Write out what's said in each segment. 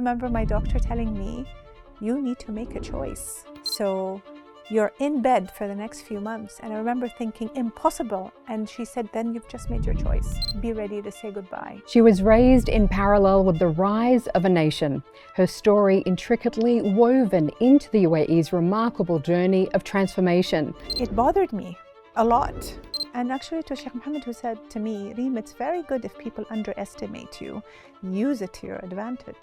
remember my doctor telling me, you need to make a choice. So you're in bed for the next few months. And I remember thinking, impossible. And she said, then you've just made your choice. Be ready to say goodbye. She was raised in parallel with the rise of a nation, her story intricately woven into the UAE's remarkable journey of transformation. It bothered me a lot. And actually it was Sheikh Mohammed who said to me, Reem, it's very good if people underestimate you. Use it to your advantage.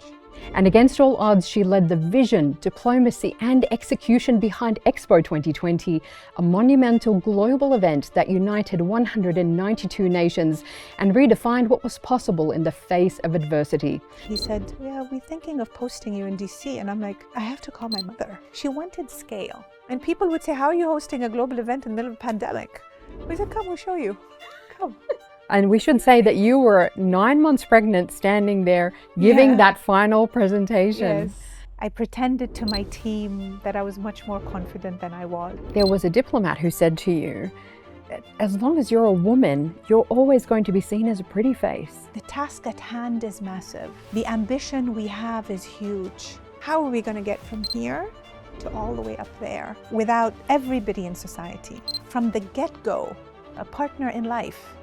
And against all odds, she led the vision, diplomacy and execution behind Expo 2020, a monumental global event that united 192 nations and redefined what was possible in the face of adversity. He said, yeah, we're thinking of posting you in DC. And I'm like, I have to call my mother. She wanted scale. And people would say, how are you hosting a global event in the middle of a pandemic? We said, come, we'll show you. Come. And we should say that you were 9 months pregnant standing there giving that final presentation. Yes. I pretended to my team that I was much more confident than I was. There was a diplomat who said to you, as long as you're a woman, you're always going to be seen as a pretty face. The task at hand is massive. The ambition we have is huge. How are we going to get from here to all the way up there without everybody in society? From the get-go, a partner in life.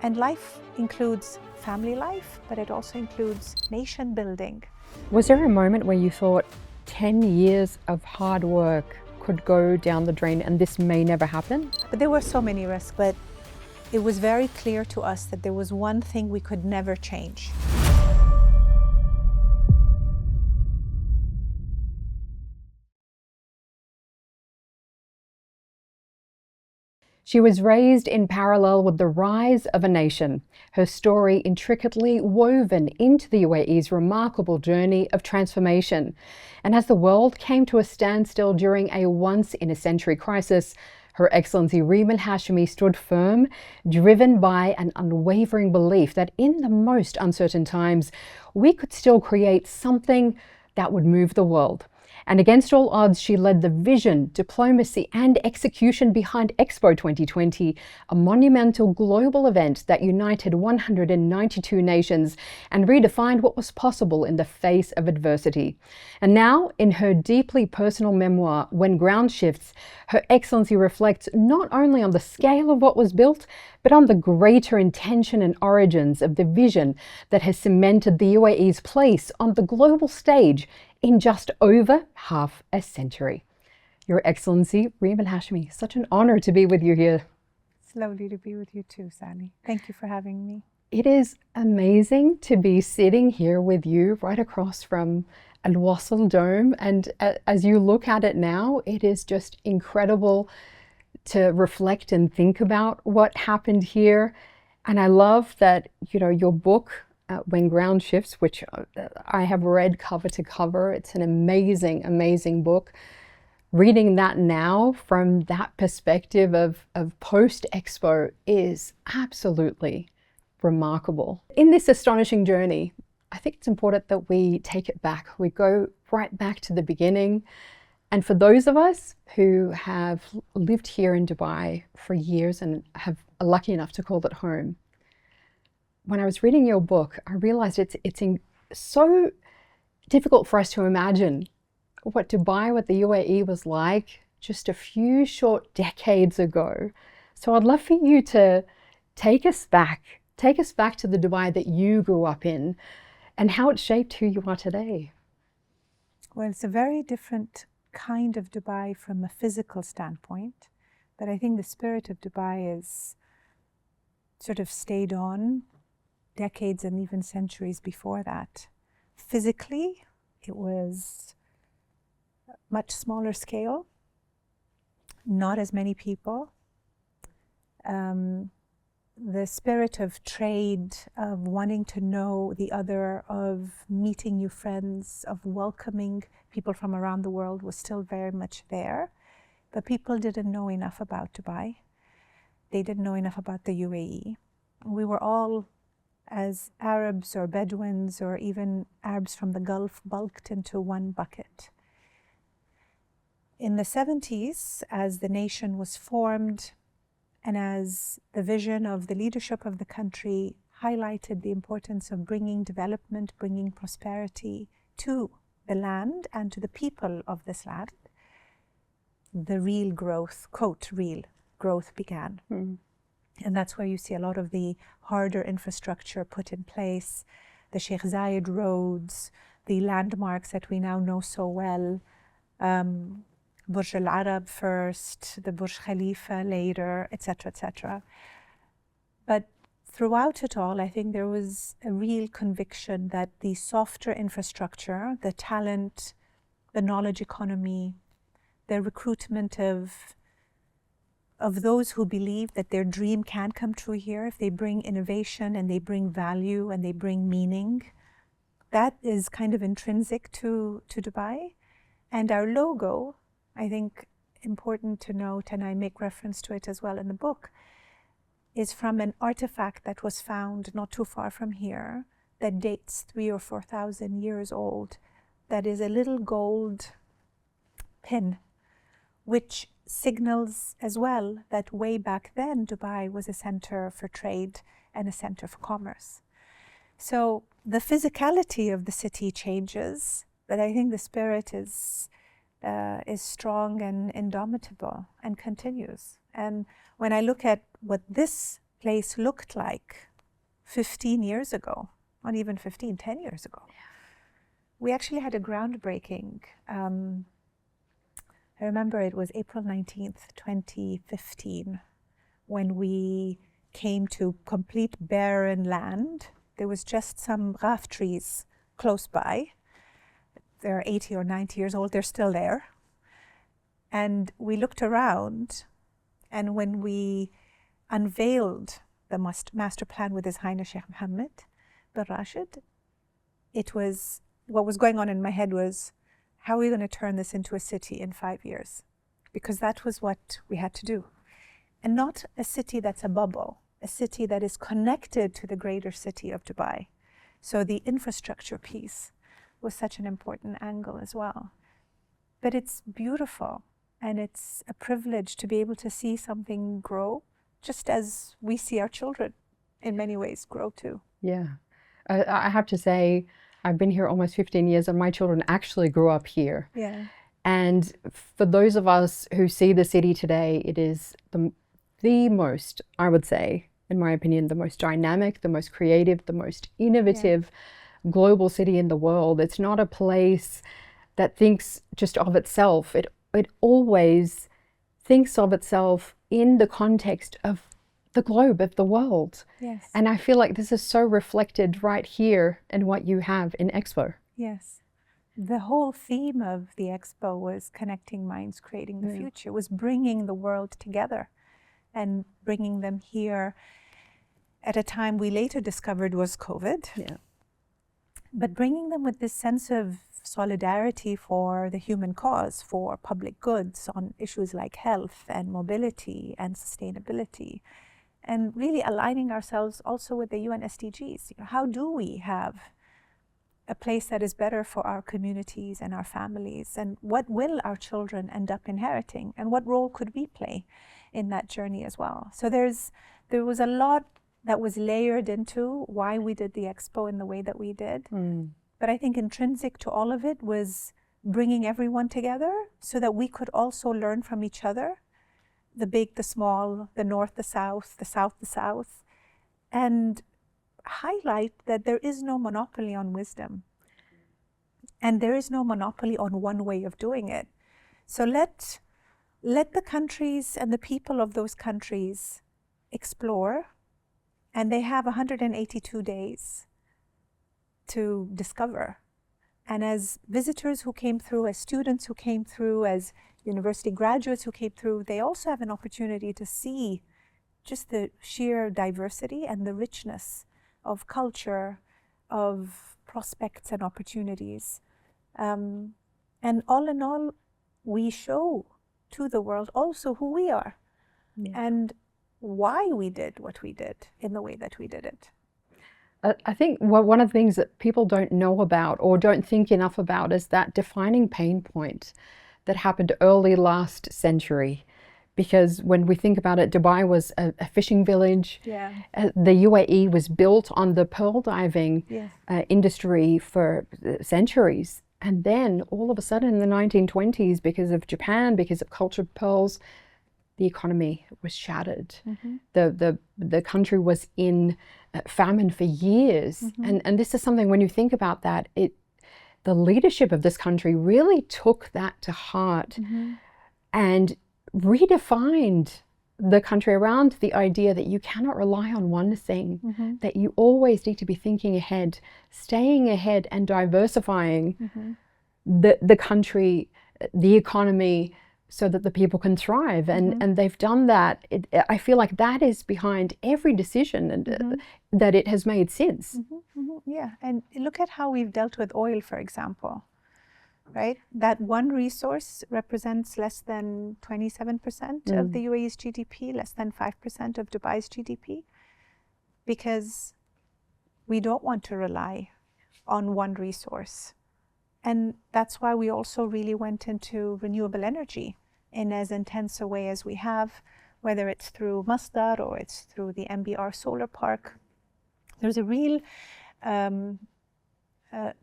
And life includes family life, but it also includes nation building. Was there a moment where you thought 10 years of hard work could go down the drain and this may never happen? But there were so many risks, but it was very clear to us that there was one thing we could never change. She was raised in parallel with the rise of a nation, her story intricately woven into the UAE's remarkable journey of transformation. And as the world came to a standstill during a once-in-a-century crisis, Her Excellency Reem Al Hashimy stood firm, driven by an unwavering belief that in the most uncertain times, we could still create something that would move the world. And against all odds, she led the vision, diplomacy and execution behind Expo 2020, a monumental global event that united 192 nations and redefined what was possible in the face of adversity. And now, in her deeply personal memoir, When Ground Shifts, Her Excellency reflects not only on the scale of what was built, but on the greater intention and origins of the vision that has cemented the UAE's place on the global stage in just over half a century. Your Excellency, Reem Al Hashimy, such an honor to be with you here. It's lovely to be with you too, Sally. Thank you for having me. It is amazing to be sitting here with you right across from Al Wasl Dome. And as you look at it now, it is just incredible to reflect and think about what happened here. And I love that, your book, When Ground Shifts, which I have read cover to cover. It's an amazing, amazing book. Reading that now from that perspective of post-Expo is absolutely remarkable. In this astonishing journey, I think it's important that we take it back. We go right back to the beginning. And for those of us who have lived here in Dubai for years and are lucky enough to call it home, when I was reading your book, I realized it's so difficult for us to imagine what Dubai, what the UAE was like just a few short decades ago. So I'd love for you to take us back to the Dubai that you grew up in and how it shaped who you are today. Well, it's a very different kind of Dubai from a physical standpoint, but I think the spirit of Dubai is sort of stayed on decades and even centuries before that. Physically, it was much smaller scale, not as many people. The spirit of trade, of wanting to know the other, of meeting new friends, of welcoming people from around the world was still very much there. But people didn't know enough about Dubai. They didn't know enough about the UAE. We were all, as Arabs or Bedouins or even Arabs from the Gulf, bulked into one bucket. In the 70s, as the nation was formed and as the vision of the leadership of the country highlighted the importance of bringing development, bringing prosperity to the land and to the people of this land, the real growth, quote, real growth began. And that's where you see a lot of the harder infrastructure put in place, the Sheikh Zayed roads, the landmarks that we now know so well, Burj Al Arab first, the Burj Khalifa later, etc., etc. But throughout it all, I think there was a real conviction that the softer infrastructure, the talent, the knowledge economy, the recruitment of those who believe that their dream can come true here if they bring innovation and they bring value and they bring meaning, that is kind of intrinsic to Dubai. And our logo, I think important to note, and I make reference to it as well in the book, is from an artifact that was found not too far from here that dates 3,000 or 4,000 years old. That is a little gold pin, which signals as well that way back then Dubai was a center for trade and a center for commerce. So the physicality of the city changes, but I think the spirit is strong and indomitable and continues. And when I look at what this place looked like 15 years ago, not even 15, 10 years ago, we actually had a groundbreaking. I remember it was April 19th, 2015, when we came to complete barren land. There was just some raf trees close by. They're 80 or 90 years old, they're still there. And we looked around, and when we unveiled the master plan with His Highness Sheikh Mohammed bin Rashid, it was, what was going on in my head was, how are we going to turn this into a city in 5 years? Because that was what we had to do. And not a city that's a bubble, a city that is connected to the greater city of Dubai. So the infrastructure piece was such an important angle as well. But it's beautiful, and it's a privilege to be able to see something grow, just as we see our children in many ways grow too. Yeah. I have to say, I've been here almost 15 years and my children actually grew up here. Yeah. And for those of us who see the city today, it is the most, I would say, in my opinion, the most dynamic, the most creative, the most innovative global city in the world. It's not a place that thinks just of itself. It always thinks of itself in the context of the globe, of the world. Yes. And I feel like this is so reflected right here in what you have in Expo. Yes. The whole theme of the Expo was connecting minds, creating the future, was bringing the world together and bringing them here at a time we later discovered was COVID. Yeah. But bringing them with this sense of solidarity for the human cause, for public goods on issues like health and mobility and sustainability, and really aligning ourselves also with the UN SDGs. How do we have a place that is better for our communities and our families, and what will our children end up inheriting, and what role could we play in that journey as well? So there was a lot that was layered into why we did the Expo in the way that we did. But I think intrinsic to all of it was bringing everyone together so that we could also learn from each other, the big, the small, the north, the south, the south, the south, and highlight that there is no monopoly on wisdom. And there is no monopoly on one way of doing it. So let the countries and the people of those countries explore, and they have 182 days to discover. And as visitors who came through, as students who came through, as university graduates who came through, they also have an opportunity to see just the sheer diversity and the richness of culture, of prospects and opportunities. And all in all, we show to the world also who we are and why we did what we did in the way that we did it. I think one of the things that people don't know about or don't think enough about is that defining pain point that happened early last century because when we think about it, Dubai was a fishing village. Yeah. The UAE was built on the pearl diving Yes. Industry for centuries. And then all of a sudden in the 1920s, because of Japan, because of cultured pearls, the economy was shattered. The country was in famine for years. And this is something, when you think about that, the leadership of this country really took that to heart and redefined the country around the idea that you cannot rely on one thing, that you always need to be thinking ahead, staying ahead and diversifying the country, the economy, so that the people can thrive. And they've done that. I feel like that is behind every decision that it has made since. Yeah, and look at how we've dealt with oil, for example. Right? That one resource represents less than 27% of the UAE's GDP, less than 5% of Dubai's GDP, because we don't want to rely on one resource. And that's why we also really went into renewable energy in as intense a way as we have, whether it's through Masdar or it's through the MBR solar park. There's a real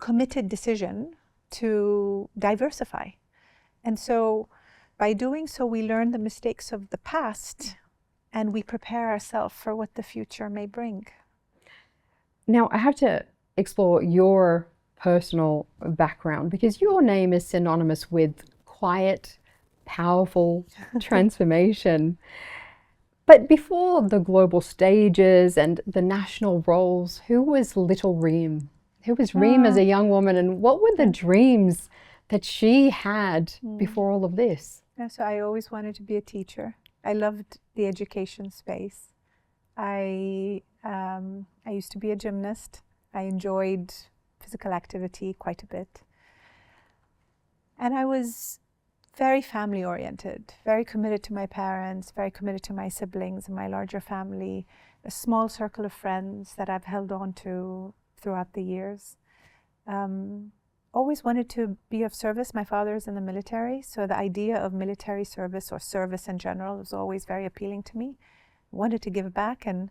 committed decision to diversify. And so by doing so, we learn the mistakes of the past and we prepare ourselves for what the future may bring. Now, I have to explore your personal background, because your name is synonymous with quiet, powerful transformation. But before the global stages and the national roles, who was little Reem? Who was Reem as a young woman, and what were the dreams that she had before all of this? Yeah, so I always wanted to be a teacher. I loved the education space. I used to be a gymnast. I enjoyed physical activity quite a bit. And I was very family oriented, very committed to my parents, very committed to my siblings and my larger family, a small circle of friends that I've held on to throughout the years. Always wanted to be of service. My father's in the military, so the idea of military service or service in general was always very appealing to me. Wanted to give back, and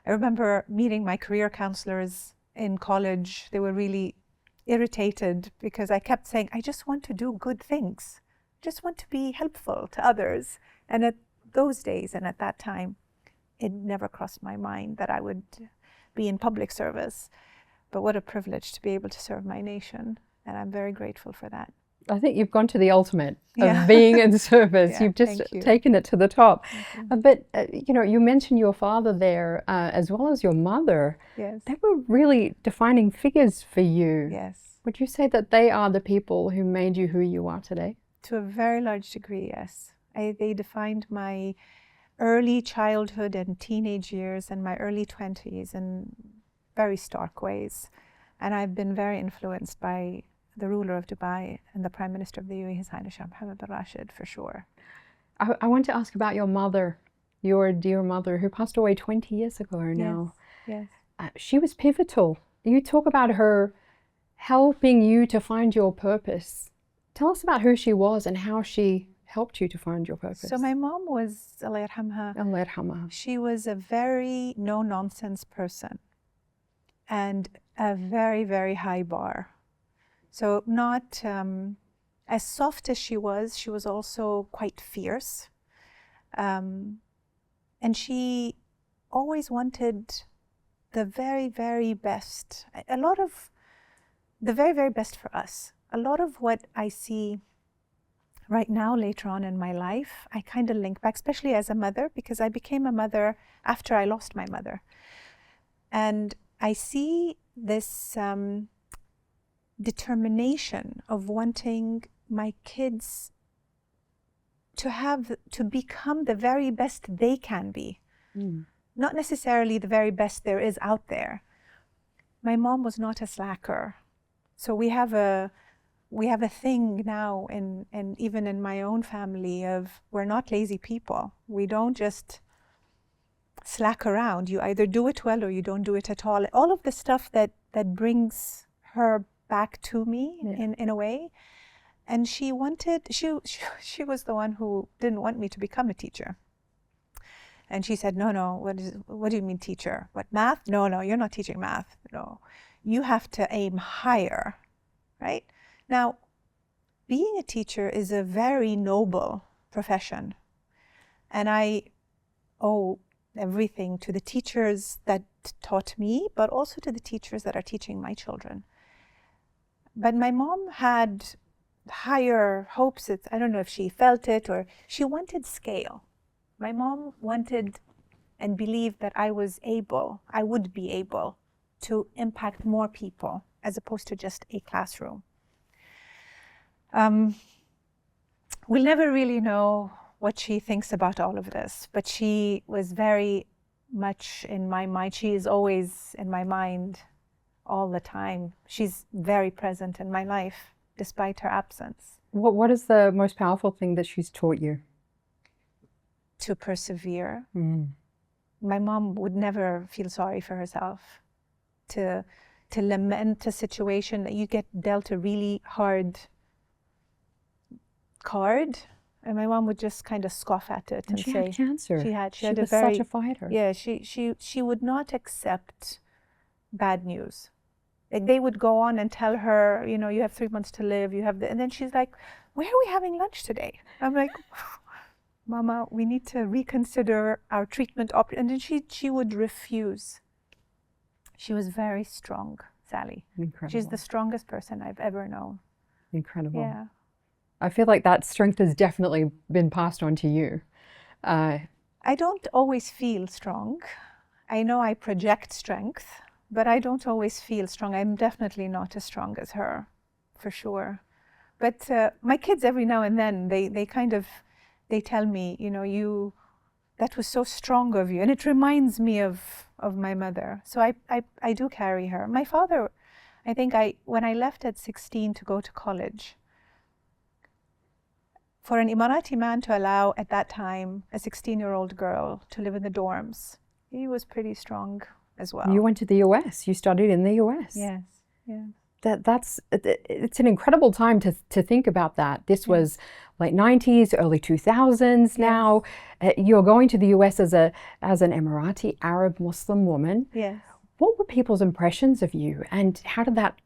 I remember meeting my career counselors in college. They were really irritated because I kept saying, I just want to do good things. I just want to be helpful to others. And at those days and at that time, it never crossed my mind that I would be in public service. But what a privilege to be able to serve my nation. And I'm very grateful for that. I think you've gone to the ultimate of being in service. You've just taken it to the top. But, you mentioned your father there, as well as your mother. Yes. They were really defining figures for you. Yes. Would you say that they are the people who made you who you are today? To a very large degree, yes. They defined my early childhood and teenage years and my early 20s in very stark ways. And I've been very influenced by the ruler of Dubai and the Prime Minister of the UAE, His Highness Shah Mohammed bin Rashid, for sure. I want to ask about your mother, your dear mother, who passed away 20 years ago now. Yes. She was pivotal. You talk about her helping you to find your purpose. Tell us about who she was and how she helped you to find your purpose. So my mom was, Allah yarhamha, Allah yarhamha. she was a very no-nonsense person and a very, very high bar. So not as soft as she was also quite fierce. And she always wanted the very, very best. A lot of the very, very best for us. A lot of what I see right now, later on in my life, I kind of link back, especially as a mother, because I became a mother after I lost my mother. And I see this determination of wanting my kids to become the very best they can be. Not necessarily the very best there is out there. My mom was not a slacker. So we have a thing now, and even in my own family, of we're not lazy people. We don't just slack around. You either do it well or you don't do it at all. All of the stuff that brings her back to me in a way, And she was the one who didn't want me to become a teacher. And she said, no, what do you mean teacher? What, math? No, you're not teaching math. No, you have to aim higher, right? Now, being a teacher is a very noble profession. And I owe everything to the teachers that taught me, but also to the teachers that are teaching my children. But my mom had higher hopes. I don't know if she felt it or she wanted scale. My mom wanted and believed that I would be able to impact more people as opposed to just a classroom. We'll never really know what she thinks about all of this, but she was very much in my mind. She is always in my mind all the time. She's very present in my life, despite her absence. What is the most powerful thing that she's taught you? To persevere. My mom would never feel sorry for herself. To lament a situation that you get dealt a really hard card, and my mom would just kind of scoff at it and she say, had cancer. She had was such a fighter. Yeah, she would not accept bad news. Like, they would go on and tell her, you have 3 months to live, and then she's like, where are we having lunch today? I'm like, Mama, we need to reconsider our treatment and then she would refuse. She was very strong, Sally. Incredible. She's the strongest person I've ever known. Incredible. Yeah. I feel like that strength has definitely been passed on to you. I don't always feel strong. I know I project strength, but I don't always feel strong. I'm definitely not as strong as her, for sure. But my kids, every now and then, they tell me, that was so strong of you. And it reminds me of my mother. So I do carry her. My father, I think when I left at 16 to go to college, for an Emirati man to allow, at that time, a 16-year-old girl to live in the dorms, he was pretty strong as well. You went to the US. You studied in the US. Yes, yes. It's an incredible time to think about that. This was late 90s, early 2000s now. You're going to the US as an Emirati Arab Muslim woman. Yes. What were people's impressions of you, and how did that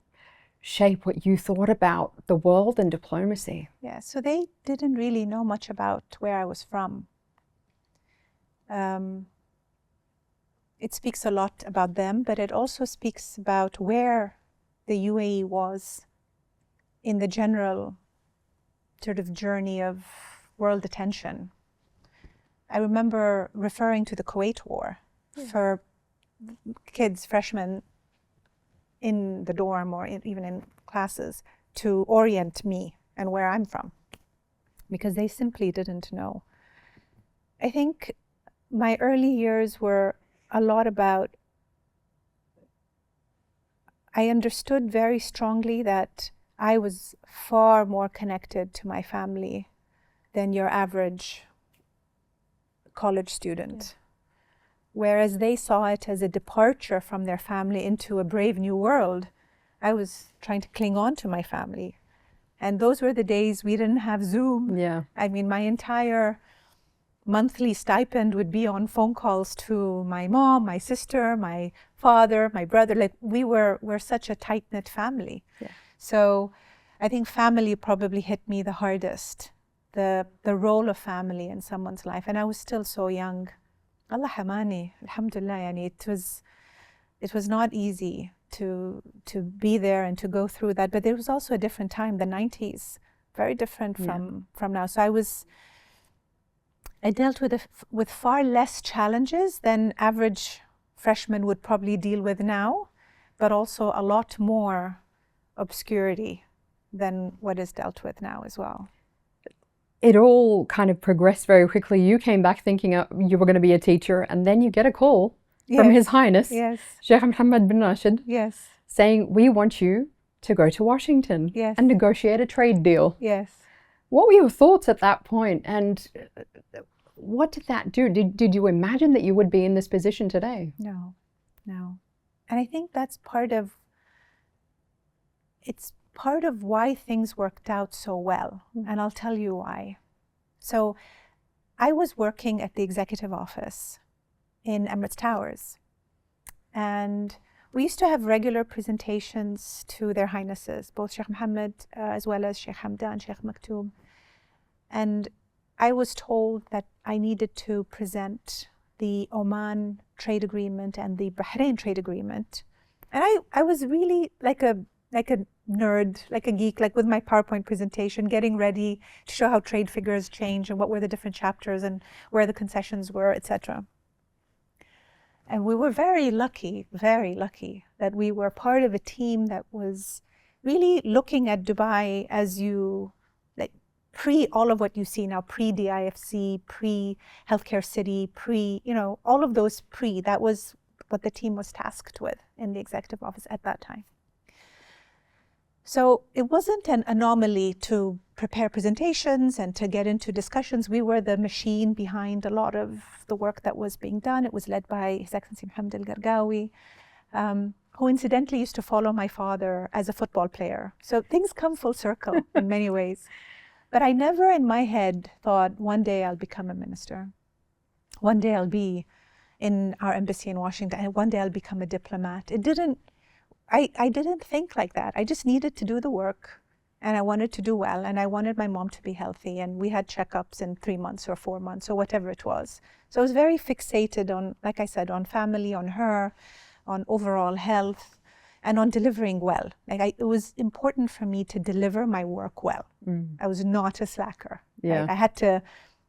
shape what you thought about the world and diplomacy? Yeah, so they didn't really know much about where I was from. It speaks a lot about them, but it also speaks about where the UAE was in the general sort of journey of world attention. I remember referring to the Kuwait War for kids, freshmen, in the dorm or even in classes, to orient me and where I'm from, because they simply didn't know. I think my early years were a lot about, I understood very strongly that I was far more connected to my family than your average college student. Yeah. Whereas they saw it as a departure from their family into a brave new world, I was trying to cling on to my family. And those were the days we didn't have Zoom. Yeah. I mean, my entire monthly stipend would be on phone calls to my mom, my sister, my father, my brother. Like, we're such a tight-knit family. Yeah. So I think family probably hit me the hardest, the role of family in someone's life. And I was still so young. Allah hamani, alhamdulillah, yani it was not easy to be there and to go through that. But there was also a different time, the 90s, very different from now. So I dealt with far less challenges than average freshmen would probably deal with now, but also a lot more obscurity than what is dealt with now as well. It all kind of progressed very quickly. You came back thinking you were going to be a teacher, and then you get a call from His Highness, Sheikh Mohammed bin Rashid, saying, we want you to go to Washington and negotiate a trade deal. Yes. What were your thoughts at that point, and what did that do? Did you imagine that you would be in this position today? No. And I think that's part of, part of why things worked out so well, and I'll tell you why. So I was working at the executive office in Emirates Towers, and we used to have regular presentations to their highnesses, both Sheikh Mohammed as well as Sheikh Hamdan, Sheikh Maktoum. And I was told that I needed to present the Oman trade agreement and the Bahrain trade agreement. And I was really like a nerd, like a geek, like with my PowerPoint presentation, getting ready to show how trade figures change and what were the different chapters and where the concessions were, etc. And we were very lucky that we were part of a team that was really looking at Dubai as pre all of what you see now, pre-DIFC, pre-healthcare city, all of those that was what the team was tasked with in the executive office at that time. So it wasn't an anomaly to prepare presentations and to get into discussions. We were the machine behind a lot of the work that was being done. It was led by His Excellency Mohammed Al-Gargawi, who incidentally used to follow my father as a football player. So things come full circle in many ways. But I never in my head thought one day I'll become a minister. One day I'll be in our embassy in Washington, and one day I'll become a diplomat. I didn't think like that. I just needed to do the work, and I wanted to do well, and I wanted my mom to be healthy, and we had checkups in 3 months or 4 months or whatever it was. So I was very fixated on, like I said, on family, on her, on overall health, and on delivering well. It was important for me to deliver my work well. I was not a slacker. Yeah. I had to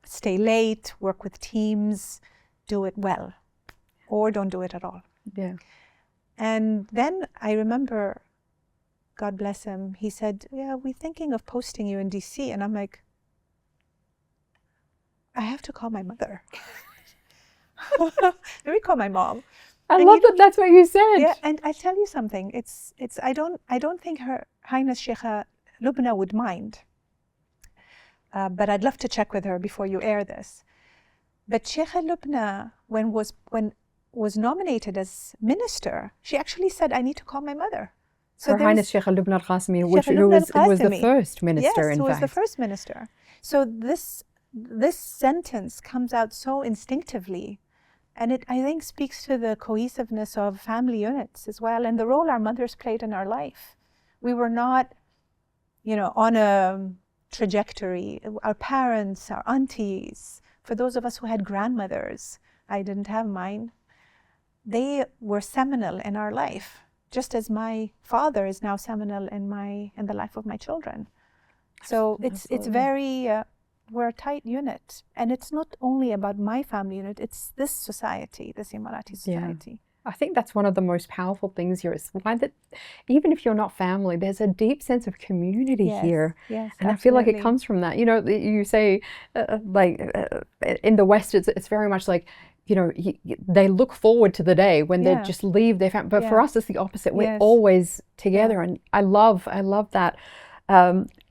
stay late, work with teams, do it well, or don't do it at all. Yeah. And then I remember, God bless him, he said, yeah, we're thinking of posting you in DC. And I'm like, I have to call my mother. Let me call my mom. I love that that's what you said. Yeah, and I tell you something, I don't think Her Highness Sheikha Lubna would mind. But I'd love to check with her before you air this. But Sheikha Lubna, when was nominated as minister, she actually said, I need to call my mother. So Her Highness Sheikh Lubna Al Hashimy, who was the first minister, yes, in who fact. was the first minister. So this sentence comes out so instinctively, and it, I think, speaks to the cohesiveness of family units as well, and the role our mothers played in our life. We were not, on a trajectory. Our parents, our aunties, for those of us who had grandmothers, I didn't have mine, they were seminal in our life, just as my father is now seminal in the life of my children. So it's very, we're a tight unit. And it's not only about my family unit, it's this society, this Emirati society. Yeah. I think that's one of the most powerful things here is why that even if you're not family, there's a deep sense of community here. Yes, and absolutely. I feel like it comes from that. You say in the West, it's very much like, they look forward to the day when they just leave their family. But for us, it's the opposite. We're always together. And I love that,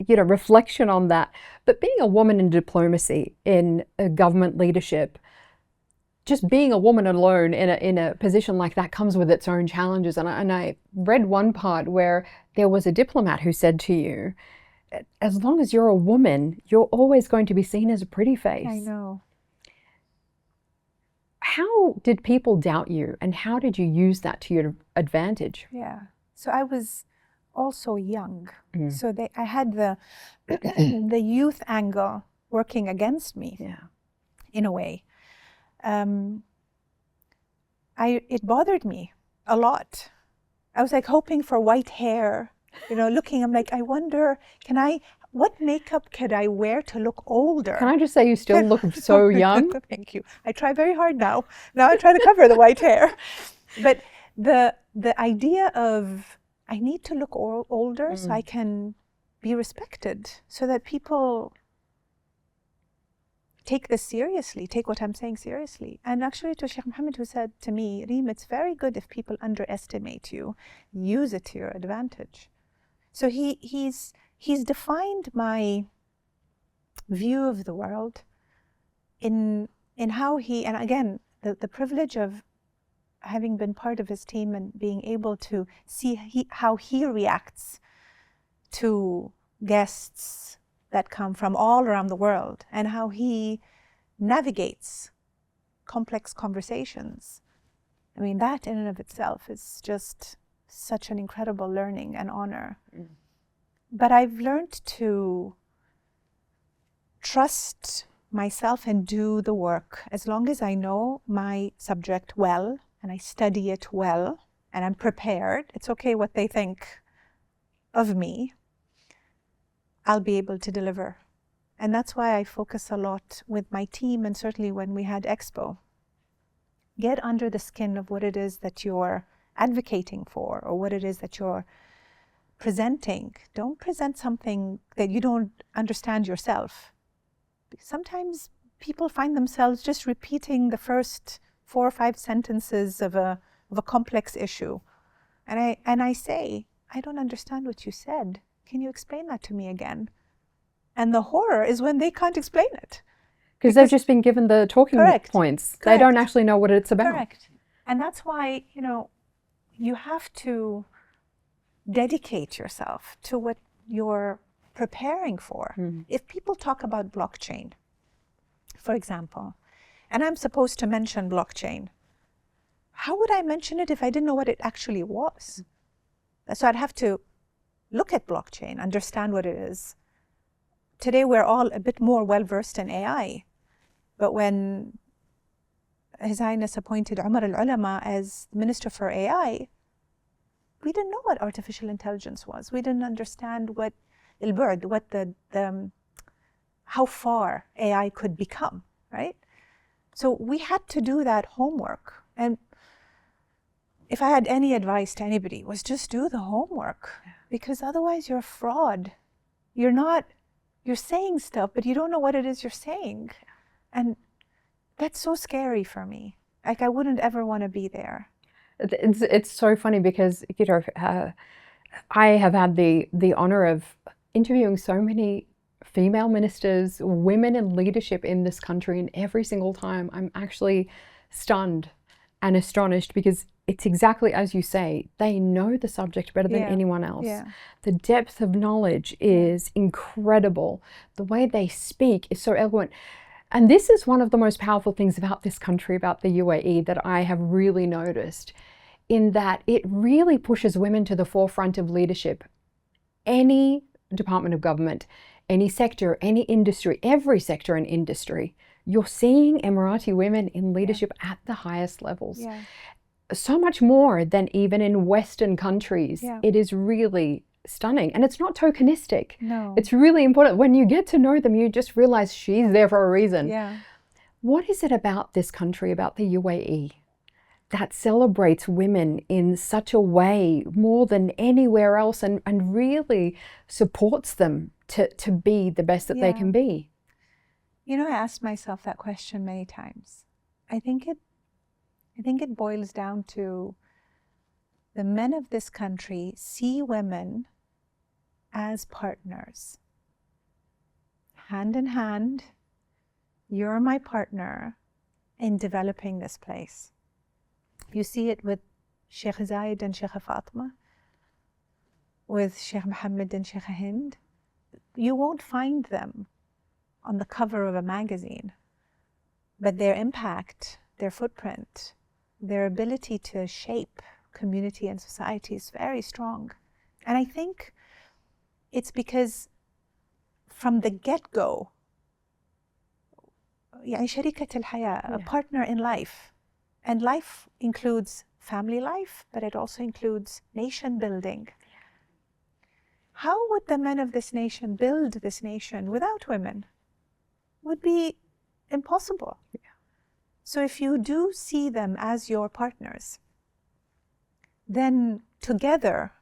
reflection on that. But being a woman in diplomacy, in government leadership, just being a woman alone in a position like that comes with its own challenges. And I read one part where there was a diplomat who said to you, as long as you're a woman, you're always going to be seen as a pretty face. I know. How did people doubt you, and how did you use that to your advantage? Yeah. So I was also young. So I had the youth angle working against me, in a way. It bothered me a lot. I was like hoping for white hair, looking, I'm like, I wonder, what makeup could I wear to look older? Can I just say you still look so young? Thank you. I try very hard now. Now I try to cover the white hair. But the idea of, I need to look older so I can be respected, so that people take this seriously, take what I'm saying seriously. And actually to Sheikh Mohammed, who said to me, Reem, it's very good if people underestimate you, use it to your advantage. So he's defined my view of the world in how and again, the privilege of having been part of his team and being able to see how he reacts to guests that come from all around the world and how he navigates complex conversations. I mean, that in and of itself is just such an incredible learning and honor. But I've learned to trust myself and do the work as long as I know my subject well and I study it well and I'm prepared. It's okay what they think of me. I'll be able to deliver. And that's why I focus a lot with my team, and certainly when we had Expo. Get under the skin of what it is that you're advocating for or what it is that you're presenting. Don't present something that you don't understand yourself. Sometimes people find themselves just repeating the first 4 or 5 sentences of a complex issue. And I say, I don't understand what you said. Can you explain that to me again? And the horror is when they can't explain it. Because they've just been given the talking points. They don't actually know what it's about. Correct. And that's why, you have to dedicate yourself to what you're preparing for. If people talk about blockchain, for example, and I'm supposed to mention blockchain, how would I mention it if I didn't know what it actually was? So I'd have to look at blockchain, understand what it is. Today, we're all a bit more well-versed in AI. But when His Highness appointed Umar al-Ulama as Minister for AI, we didn't know what artificial intelligence was. We didn't understand what al-bu'd, what how far AI could become, right? So we had to do that homework. And if I had any advice to anybody, was just do the homework, because otherwise you're a fraud. You're saying stuff, but you don't know what it is you're saying. And that's so scary for me. Like, I wouldn't ever want to be there. It's so funny because, I have had the honor of interviewing so many female ministers, women in leadership in this country, and every single time I'm actually stunned and astonished, because it's exactly as you say, they know the subject better than anyone else. The depth of knowledge is incredible. The way they speak is so eloquent. And this is one of the most powerful things about this country, about the UAE, that I have really noticed, in that it really pushes women to the forefront of leadership. Any department of government, any sector, any industry, every sector and industry, you're seeing Emirati women in leadership at the highest levels. So much more than even in Western countries. It is really stunning. And it's not tokenistic. No. It's really important. When you get to know them, you just realize she's there for a reason. What is it about this country, about the UAE, that celebrates women in such a way more than anywhere else, and really supports them to be the best that they can be? I asked myself that question many times. I think it boils down to the men of this country see women as partners. Hand in hand, you're my partner in developing this place. You see it with Sheikh Zayed and Sheikh Fatima, with Sheikh Mohammed and Sheikh Hind. You won't find them on the cover of a magazine, but their impact, their footprint, their ability to shape community and society is very strong. And I think it's because from the get-go, شريكة الحياة, a partner in life. And life includes family life, but it also includes nation building. How would the men of this nation build this nation without women? Would be impossible. So if you do see them as your partners, then together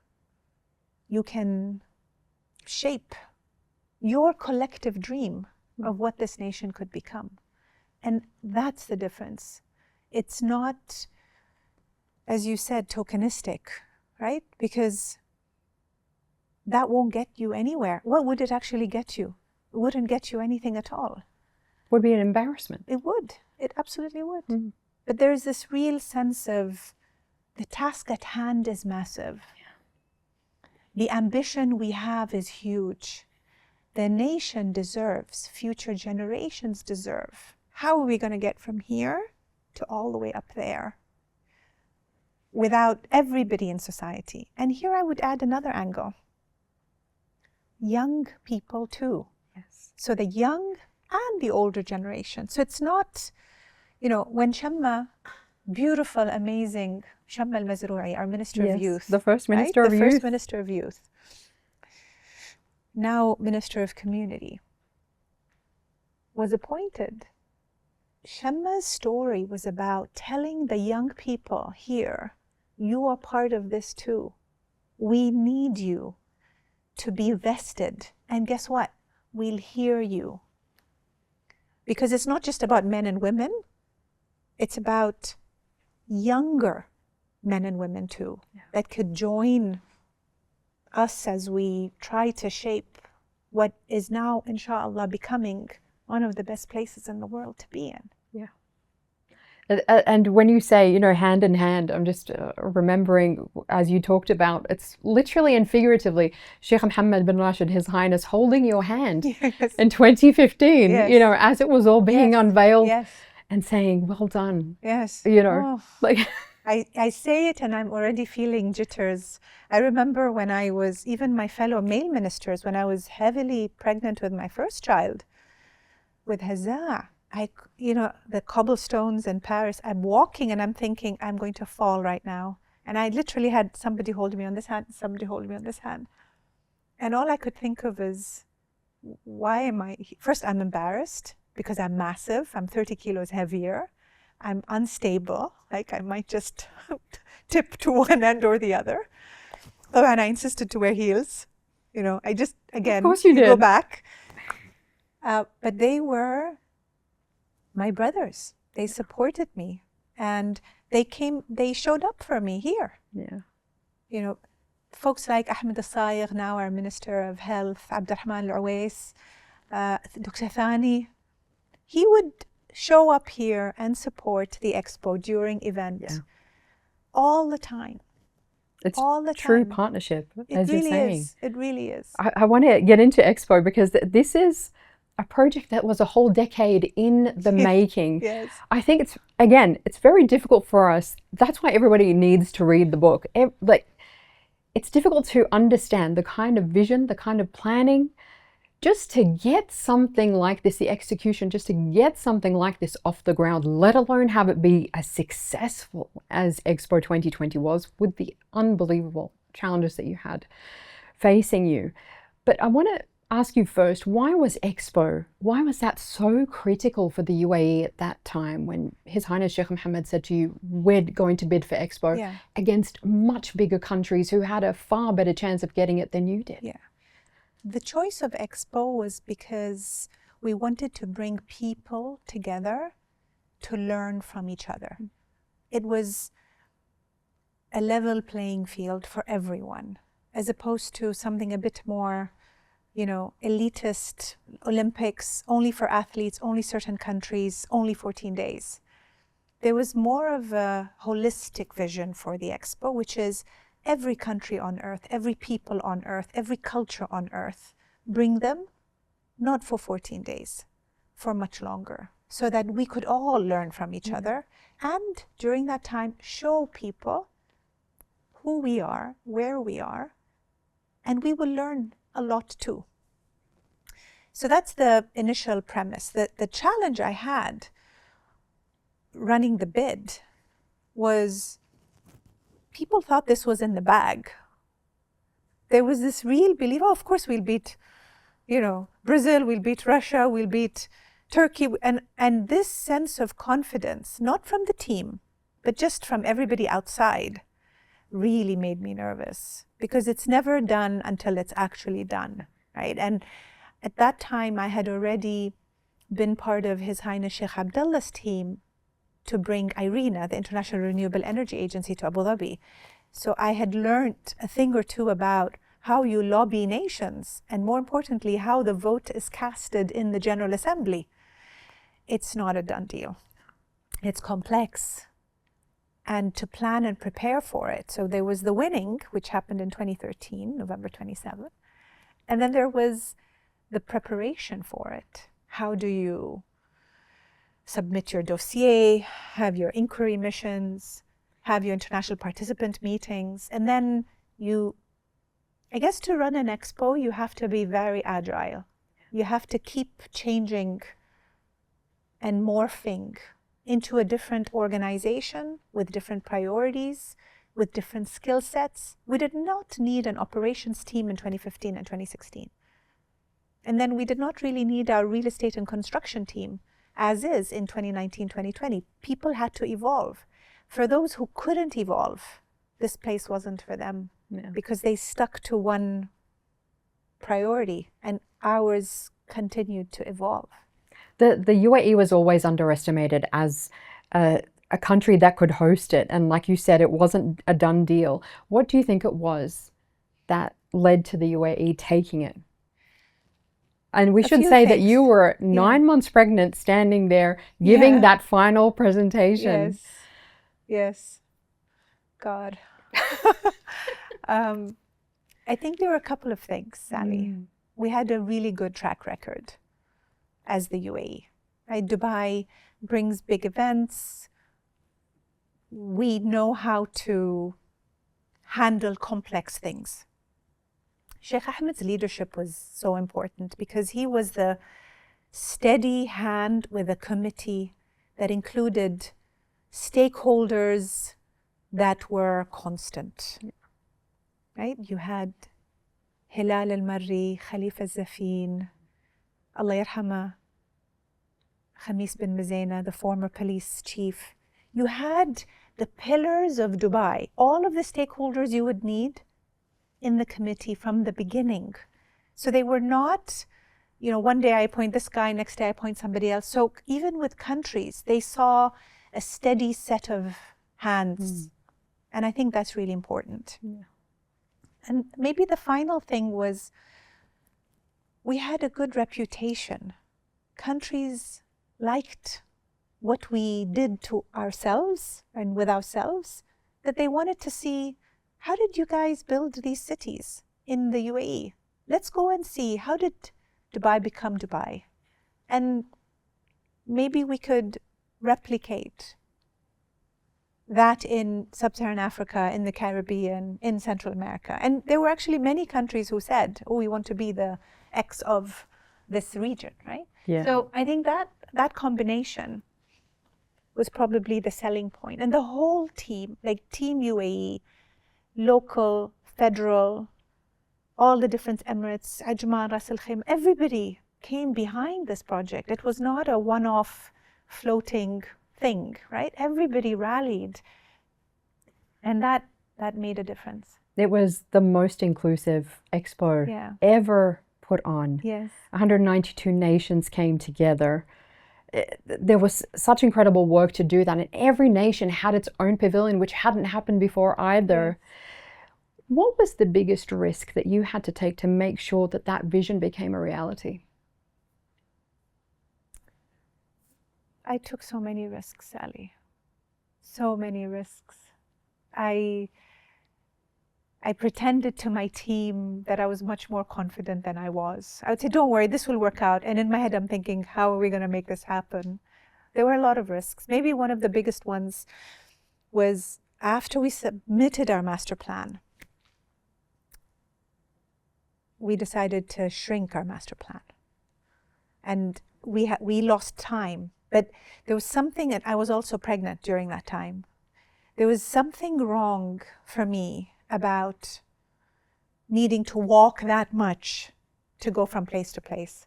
you can shape your collective dream of what this nation could become. And that's the difference. It's not, as you said, tokenistic, right? Because that won't get you anywhere. What would it actually get you? It wouldn't get you anything at all. Would be an embarrassment. It would. It absolutely would. But there's this real sense of the task at hand is massive. The ambition we have is huge. The nation deserves, future generations deserve. How are we going to get from here to all the way up there without everybody in society? And here I would add another angle. Young people too. Yes. So the young and the older generation. So it's not, you know, when Shamma, beautiful, amazing, Shamma al-Mazrou'i, our Minister of Youth. The first Minister right? of Youth. The first Minister of Youth. Now Minister of Community, was appointed. Shamma's story was about telling the young people here, you are part of this too. We need you to be vested. And guess what? We'll hear you. Because it's not just about men and women, it's about younger men and women too, that could join us as we try to shape what is now, inshallah, becoming one of the best places in the world to be in. Yeah. And when you say, you know, hand in hand, I'm just remembering, as you talked about, it's literally and figuratively, Sheikh Mohammed bin Rashid, His Highness, holding your hand in 2015, you know, as it was all being unveiled and saying, well done. You know, like... I say it and I'm already feeling jitters. I remember when I was, even my fellow male ministers, when I was heavily pregnant with my first child, with Hazza, you know, the cobblestones in Paris, I'm walking and I'm thinking, I'm going to fall right now. And I literally had somebody holding me on this hand, somebody holding me on this hand. And all I could think of is, why am I, first I'm embarrassed because I'm massive, I'm 30 kilos heavier. I'm unstable, like I might just tip to one end or the other. Oh, and I insisted to wear heels. You know, I just, again, of course you did. Go back. But they were my brothers. They supported me. And they showed up for me here. Yeah. You know, folks like Ahmed Al-Sayegh, now our Minister of Health, Abdurrahman Al-Awais, Dr. Thani, he would show up here and support the Expo during events all the time. It's all the true time. Partnership, It as really you're saying. is. It really is. I want to get into Expo because this is a project that was a whole decade in the making. Yes. I think it's, again, it's very difficult for us. That's why everybody needs to read the book. Like, it's difficult to understand the kind of vision, the kind of planning, just to get something like this, the execution, just to get something like this off the ground, let alone have it be as successful as Expo 2020 was, with the unbelievable challenges that you had facing you. But I want to ask you first, why was Expo, why was that so critical for the UAE at that time when His Highness Sheikh Mohammed said to you, we're going to bid for Expo against much bigger countries who had a far better chance of getting it than you did? Yeah. The choice of Expo was because we wanted to bring people together to learn from each other. It was a level playing field for everyone, as opposed to something a bit more, you know, elitist, Olympics, only for athletes, only certain countries, only 14 days. There was more of a holistic vision for the Expo, which is every country on earth, every people on earth, every culture on earth, bring them, not for 14 days, for much longer, so that we could all learn from each other. And during that time, show people who we are, where we are, and we will learn a lot too. So that's the initial premise. The challenge I had running the bid was, people thought this was in the bag. There was this real belief, oh, of course we'll beat, you know, Brazil, we'll beat Russia, we'll beat Turkey. And this sense of confidence, not from the team, but just from everybody outside, really made me nervous, because it's never done until it's actually done, right? And at that time, I had already been part of His Highness Sheikh Abdullah's team to bring IRENA, the International Renewable Energy Agency, to Abu Dhabi. So I had learned a thing or two about how you lobby nations, and more importantly, how the vote is casted in the General Assembly. It's not a done deal. It's complex. and to plan and prepare for it. So there was the winning, which happened in 2013, November 27th. And then there was the preparation for it. How do you submit your dossier, have your inquiry missions, have your international participant meetings, and then I guess to run an expo, you have to be very agile. You have to keep changing and morphing into a different organization with different priorities, with different skill sets. We did not need an operations team in 2015 and 2016. And then we did not really need our real estate and construction team as is in 2019, 2020. People had to evolve. For those who couldn't evolve, this place wasn't for them because they stuck to one priority and ours continued to evolve. The UAE was always underestimated as a country that could host it. And like you said, it wasn't a done deal. What do you think it was that led to the UAE taking it? And we should say that you were 9 months pregnant, standing there, giving that final presentation. Yes. God. I think there were a couple of things, Sally. We had a really good track record as the UAE. Right? Dubai brings big events. We know how to handle complex things. Sheikh Ahmed's leadership was so important because he was the steady hand with a committee that included stakeholders that were constant. Right? You had Hilal al-Marri, Khalifa Zafin, Allah yarhama, Khamis bin Mizena, the former police chief. You had the pillars of Dubai, all of the stakeholders you would need in the committee from the beginning. So they were not, one day I appoint this guy, next day I appoint somebody else. So even with countries, they saw a steady set of hands. And I think that's really important. And maybe the final thing was we had a good reputation. Countries liked what we did to ourselves and with ourselves, that they wanted to see, how did you guys build these cities in the UAE? Let's go and see, how did Dubai become Dubai? And maybe we could replicate that in sub-Saharan Africa, in the Caribbean, in Central America. And there were actually many countries who said, we want to be the X of this region, right? So I think that combination was probably the selling point. And the whole team, like Team UAE, local, federal, all the different Emirates, Ajman, Ras Al Khaimah, everybody came behind this project. It was not a one-off floating thing, right? Everybody rallied. And that made a difference. It was the most inclusive expo ever put on. 192 nations came together. There was such incredible work to do that, and every nation had its own pavilion, which hadn't happened before either. What was the biggest risk that you had to take to make sure that that vision became a reality? I took so many risks, Sally. So many risks. I pretended to my team that I was much more confident than I was. I would say, don't worry, this will work out. And in my head, I'm thinking, how are we going to make this happen? There were a lot of risks. Maybe one of the biggest ones was after we submitted our master plan, we decided to shrink our master plan. And we lost time. But there was something, and I was also pregnant during that time. There was something wrong for me about needing to walk that much to go from place to place.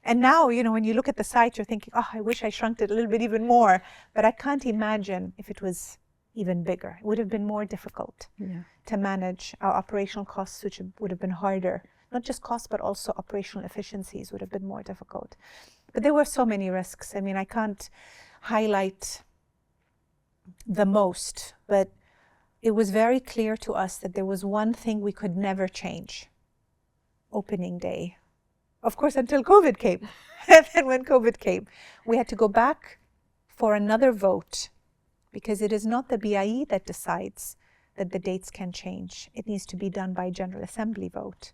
And now, when you look at the site, you're thinking, I wish I shrunk it a little bit even more. But I can't imagine if it was even bigger. It would have been more difficult to manage our operational costs, which would have been harder. Not just costs, but also operational efficiencies would have been more difficult. But there were so many risks. I mean, I can't highlight the most, but it was very clear to us that there was one thing we could never change: opening day. Of course, until COVID came. And then when COVID came, we had to go back for another vote because it is not the BIE that decides that the dates can change. It needs to be done by General Assembly vote.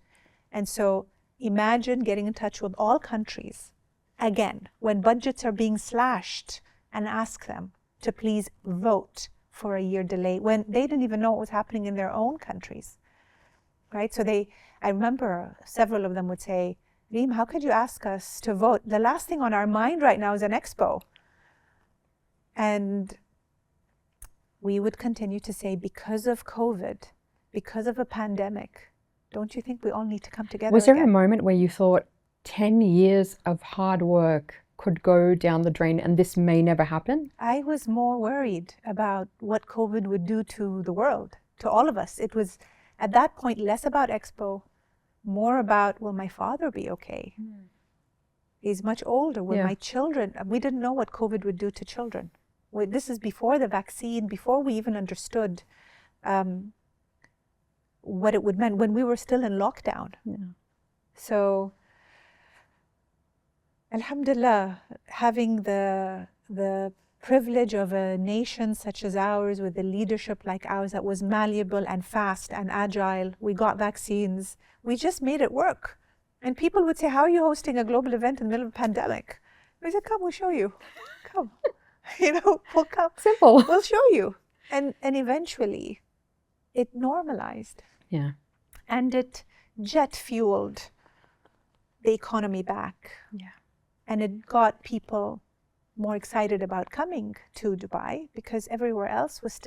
And so imagine getting in touch with all countries, again, when budgets are being slashed, and ask them to please vote for a year delay when they didn't even know what was happening in their own countries, right? So I remember several of them would say, Reem, how could you ask us to vote? The last thing on our mind right now is an Expo. And we would continue to say, because of COVID, because of a pandemic, don't you think we all need to come together Was there again? a moment where you thought 10 years of hard work could go down the drain and this may never happen? I was more worried about what COVID would do to the world, to all of us. It was, at that point, less about Expo, more about, will my father be okay? He's much older. Will my children, we didn't know what COVID would do to children. This is before the vaccine, before we even understood what it would mean, when we were still in lockdown. So, alhamdulillah, having the privilege of a nation such as ours, with a leadership like ours that was malleable and fast and agile, we got vaccines, we just made it work. And people would say, how are you hosting a global event in the middle of a pandemic? We said, come, we'll show you. Come. We'll come. Simple. We'll show you. And eventually, it normalized. Yeah. And it jet fueled the economy back. Yeah. And it got people more excited about coming to Dubai, because everywhere else was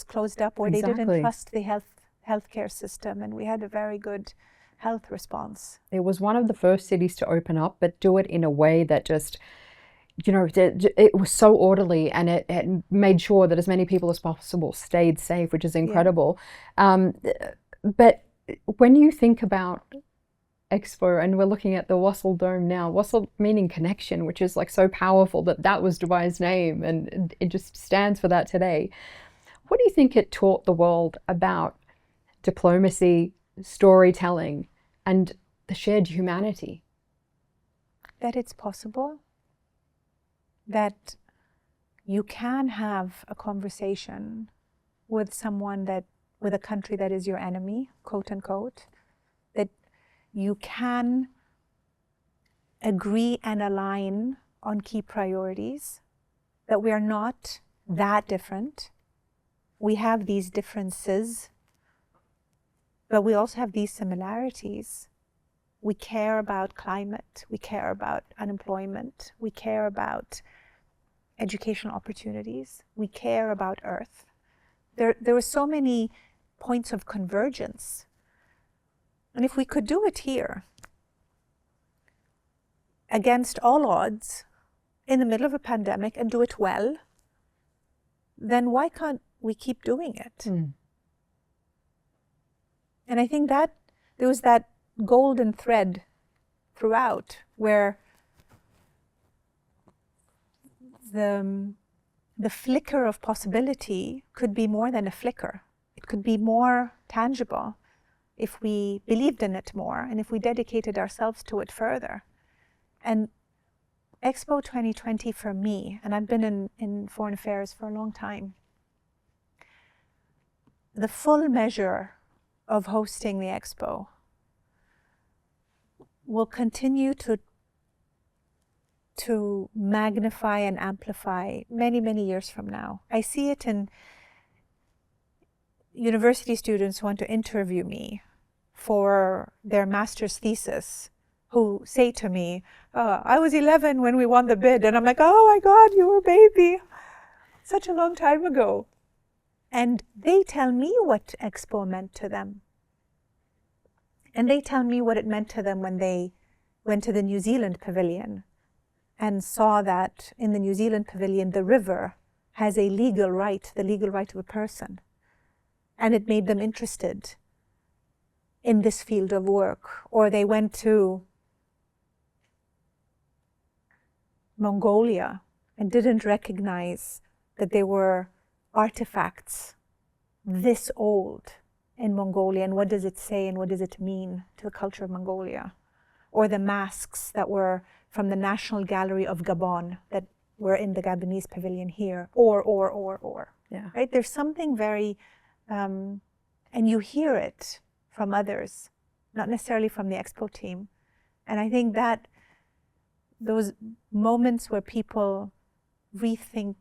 closed up, or they didn't trust the healthcare system. And we had a very good health response. It was one of the first cities to open up, but do it in a way that just, it was so orderly, and it made sure that as many people as possible stayed safe, which is incredible. But when you think about Expo, and we're looking at the Wasl Dome now, Wasl meaning connection, which is like so powerful that was Dubai's name, and it just stands for that today. What do you think it taught the world about diplomacy, storytelling, and the shared humanity? That it's possible, that you can have a conversation with someone with a country that is your enemy, quote unquote, that you can agree and align on key priorities, that we are not that different. We have these differences, but we also have these similarities. We care about climate, we care about unemployment, we care about educational opportunities, we care about Earth. There were so many points of convergence. And if we could do it here, against all odds, in the middle of a pandemic, and do it well, then why can't we keep doing it? And I think that there was that golden thread throughout, where the flicker of possibility could be more than a flicker. It could be more tangible if we believed in it more, and if we dedicated ourselves to it further. And Expo 2020 for me, and I've been in foreign affairs for a long time, the full measure of hosting the Expo will continue to magnify and amplify many, many years from now. I see it in university students who want to interview me for their master's thesis, who say to me, I was 11 when we won the bid. And I'm like, oh my God, you were a baby. Such a long time ago. And they tell me what Expo meant to them. And they tell me what it meant to them when they went to the New Zealand pavilion and saw that in the New Zealand pavilion, the river has a legal right, the legal right of a person. And it made them interested in this field of work. Or they went to Mongolia and didn't recognize that there were artifacts this old in Mongolia, and what does it say and what does it mean to the culture of Mongolia? Or the masks that were from the National Gallery of Gabon that we're in the Gabonese pavilion here, or. Yeah. Right? There's something very, and you hear it from others, not necessarily from the Expo team. And I think that those moments where people rethink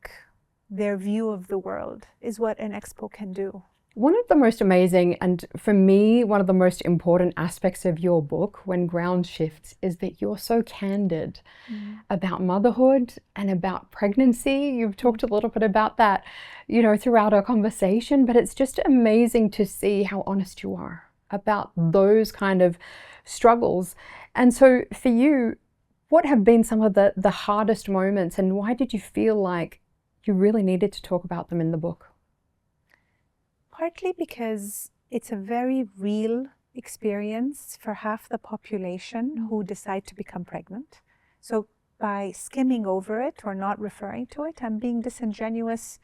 their view of the world is what an Expo can do. One of the most amazing, and for me, one of the most important aspects of your book, When Ground Shifts, is that you're so candid about motherhood and about pregnancy. You've talked a little bit about that, you know, throughout our conversation, but it's just amazing to see how honest you are about those kind of struggles. And so for you, what have been some of the hardest moments, and why did you feel like you really needed to talk about them in the book? Partly because it's a very real experience for half the population who decide to become pregnant. So by skimming over it or not referring to it, I'm being disingenuous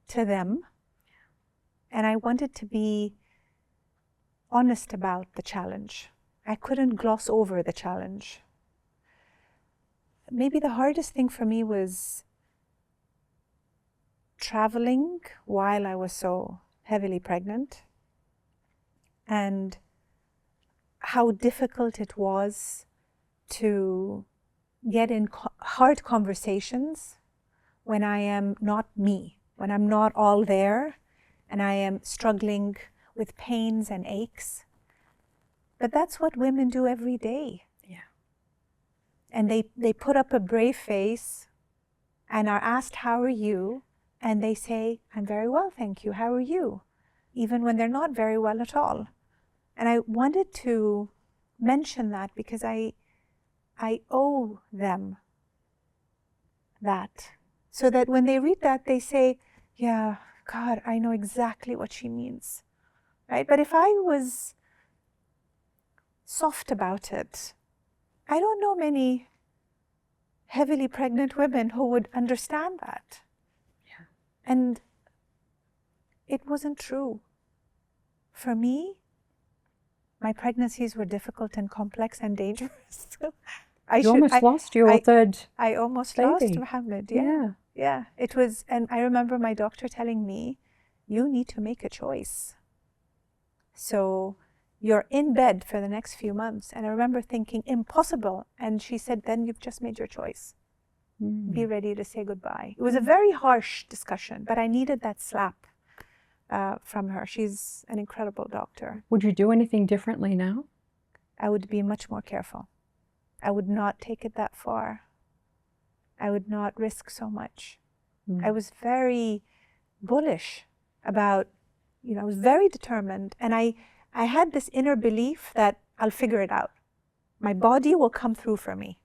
to them. And I wanted to be honest about the challenge. I couldn't gloss over the challenge. Maybe the hardest thing for me was traveling while I was so heavily pregnant, and how difficult it was to get in hard conversations when I am not me, when I'm not all there, and I am struggling with pains and aches. But that's what women do every day. Yeah. And they put up a brave face and are asked, "How are you?" And they say, "I'm very well, thank you. How are you?" Even when they're not very well at all. And I wanted to mention that because I owe them that. So that when they read that, they say, "Yeah, God, I know exactly what she means." Right? But if I was soft about it, I don't know many heavily pregnant women who would understand that. And it wasn't true. For me, my pregnancies were difficult and complex and dangerous. You almost lost your third I almost baby. lost Mohammed. Yeah. It was, and I remember my doctor telling me, "You need to make a choice. So you're in bed for the next few months." And I remember thinking, impossible. And she said, "Then you've just made your choice. Be ready to say goodbye." It was a very harsh discussion, but I needed that slap from her. She's an incredible doctor. Would you do anything differently now? I would be much more careful. I would not take it that far. I would not risk so much. I was very bullish about, I was very determined. And I had this inner belief that I'll figure it out. My body will come through for me.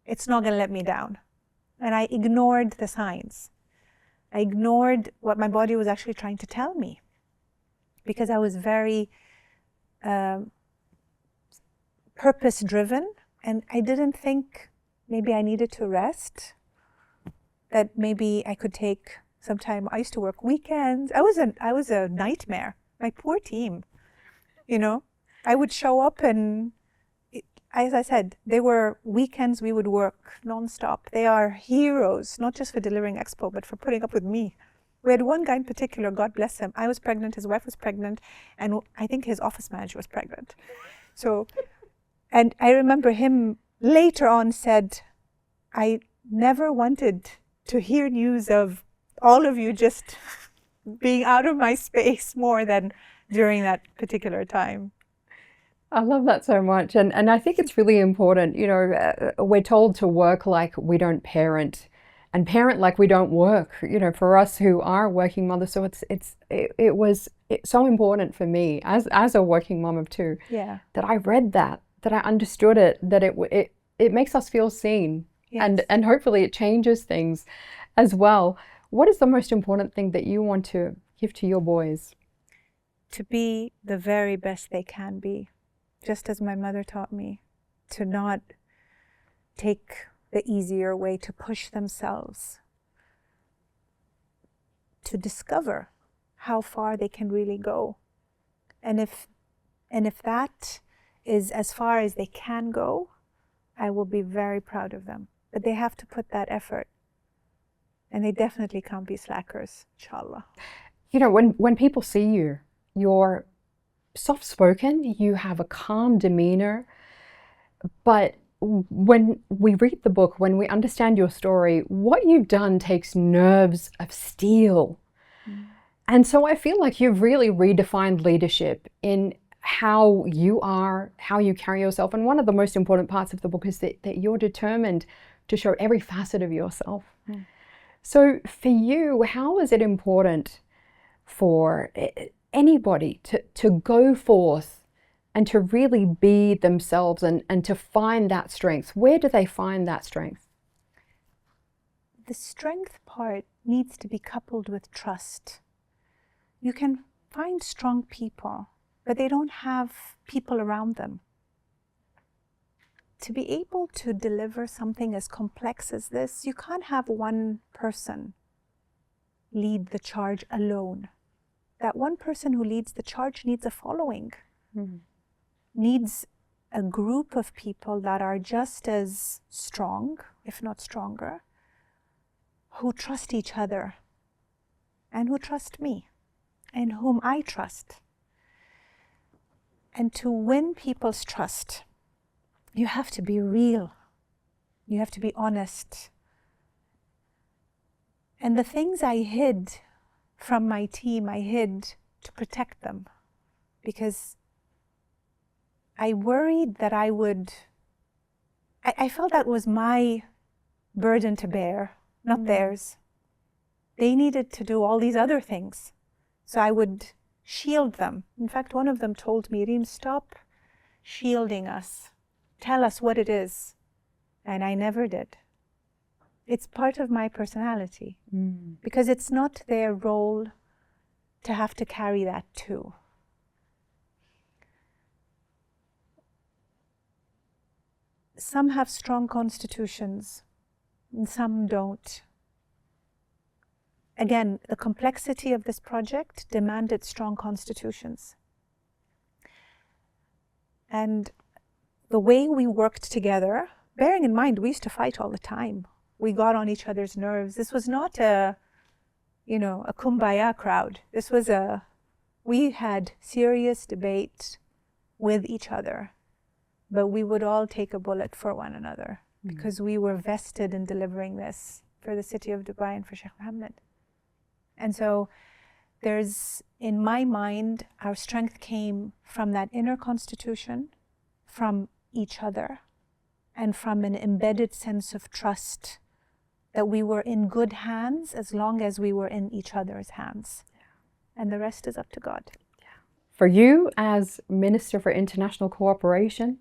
It's not going to let me down. And I ignored the signs. I ignored what my body was actually trying to tell me because I was very purpose-driven, and I didn't think maybe I needed to rest, that maybe I could take some time. I used to work weekends. I was a nightmare. My poor team, I would show up and as I said, they were weekends we would work nonstop. They are heroes, not just for delivering Expo, but for putting up with me. We had one guy in particular, God bless him. I was pregnant, his wife was pregnant, and I think his office manager was pregnant. So, and I remember him later on said, "I never wanted to hear news of all of you just being out of my space more than during that particular time." I love that so much. And I think it's really important, we're told to work like we don't parent and parent like we don't work, for us who are working mothers. So it was so important for me as a working mom of two, that I read that I understood it, that it makes us feel seen. Yes. And hopefully it changes things as well. What is the most important thing that you want to give to your boys? To be the very best they can be. Just as my mother taught me, to not take the easier way, to push themselves, to discover how far they can really go. And if that is as far as they can go, I will be very proud of them. But they have to put that effort. And they definitely can't be slackers, inshallah. You know, when people see you, you're soft-spoken, you have a calm demeanor, but when we read the book, when we understand your story, what you've done takes nerves of steel. And so I feel like you've really redefined leadership in how you are, how you carry yourself. And one of the most important parts of the book is that you're determined to show every facet of yourself. So for you, how is it important for anybody to go forth and to really be themselves and to find that strength? Where do they find that strength? The strength part needs to be coupled with trust. You can find strong people, but they don't have people around them. To be able to deliver something as complex as this, you can't have one person lead the charge alone. That one person who leads the charge needs a following, needs a group of people that are just as strong, if not stronger, who trust each other and who trust me and whom I trust. And to win people's trust, you have to be real. You have to be honest. And the things I hid from my team, I hid to protect them, because I worried that I felt that was my burden to bear, not theirs. They needed to do all these other things. So I would shield them. In fact, one of them told me, Reem, stop shielding us. Tell us what it is. And I never did. It's part of my personality, because it's not their role to have to carry that too. Some have strong constitutions and some don't. Again, the complexity of this project demanded strong constitutions. And the way we worked together, bearing in mind we used to fight all the time. We got on each other's nerves. This was not a kumbaya crowd. We had serious debate with each other, but we would all take a bullet for one another because we were vested in delivering this for the city of Dubai and for Sheikh Mohammed. And so in my mind, our strength came from that inner constitution, from each other, and from an embedded sense of trust that we were in good hands as long as we were in each other's hands. And the rest is up to God. For you, as Minister for International Cooperation,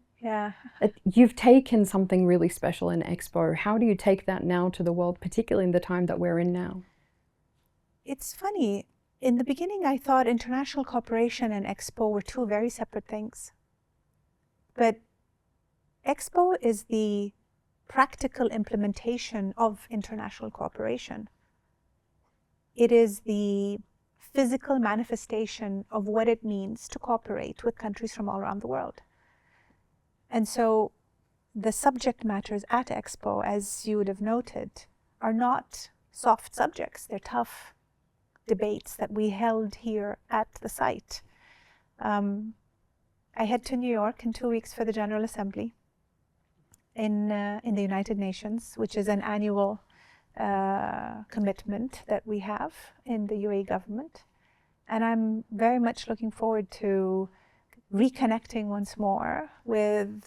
you've taken something really special in Expo. How do you take that now to the world, particularly in the time that we're in now? It's funny. In the beginning, I thought international cooperation and Expo were two very separate things. But Expo is the practical implementation of international cooperation. It is the physical manifestation of what it means to cooperate with countries from all around the world. And so the subject matters at Expo, as you would have noted, are not soft subjects. They're tough debates that we held here at the site. I head to New York in 2 weeks for the General Assembly in the United Nations, which is an annual commitment that we have in the UAE government. And I'm very much looking forward to reconnecting once more with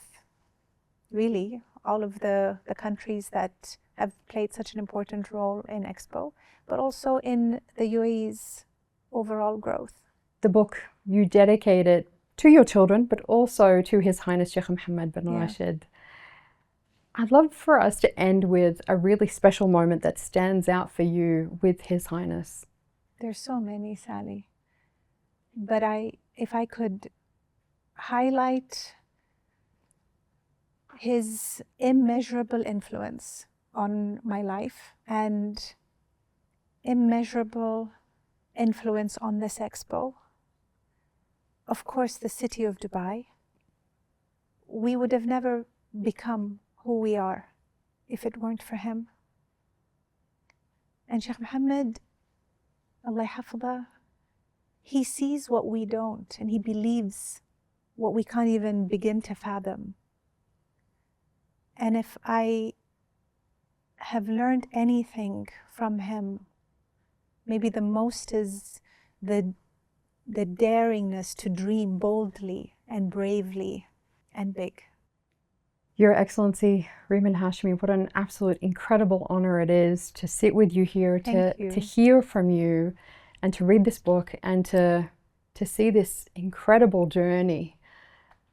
really all of the countries that have played such an important role in Expo, but also in the UAE's overall growth. The book, you dedicate it to your children, but also to His Highness Sheikh Mohammed bin Rashid. I'd love for us to end with a really special moment that stands out for you with His Highness. There's so many, Sally. But if I could highlight his immeasurable influence on my life and immeasurable influence on this Expo. Of course, the city of Dubai. We would have never become who we are if it weren't for him. And Sheikh Mohammed, Allah Hafidhah, he sees what we don't, and he believes what we can't even begin to fathom. And if I have learned anything from him, maybe the most is the daringness to dream boldly and bravely and big. Your Excellency, Reem Al Hashimy, what an absolute incredible honor it is to sit with you here, to hear from you, and to read this book, and to see this incredible journey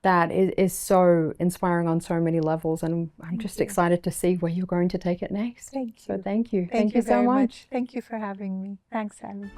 that is so inspiring on so many levels. And I'm just excited to see where you're going to take it next. Thank you. So thank you. Thank you so very much. Thank you for having me. Thanks, Ali.